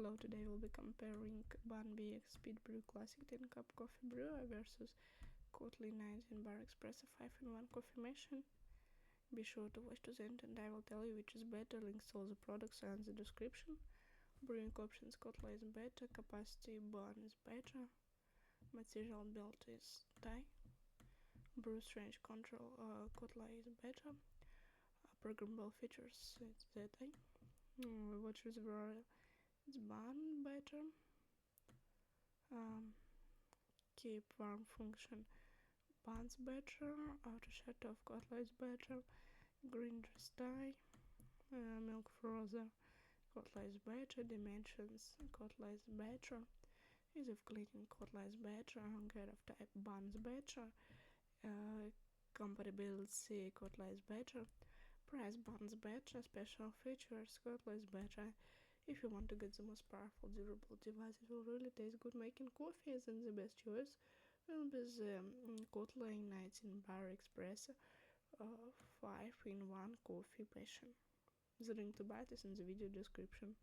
Hello, today we'll be comparing BUNN BX Speed Brew Classic 10 Cup Coffee Brewer versus KOTLIE 19 Bar Espresso 5-in-1 coffee machine. Be sure to watch to the end and I will tell you which is better. Links to all the products are in the description. Brewing options: KOTLIE is better, capacity BUNN is better, material built is Thai, brews range control KOTLIE is better, programmable features it's Thai, watch reservoir it's BUNN better, keep warm function BUNN's better, auto shut off KOTLIE is better, green dress Thai, milk frother KOTLIE is better, dimensions KOTLIE is better, ease of cleaning KOTLIE is better, get of type BUNN's better, compatibility KOTLIE is better, price BUNN's better, special features KOTLIE is better. If you want to get the most powerful durable device, it will really taste good making coffee, then the best choice will be the KOTLIE 19 Bar Espresso 5-in-1 coffee machine. The link to buy it is in the video description.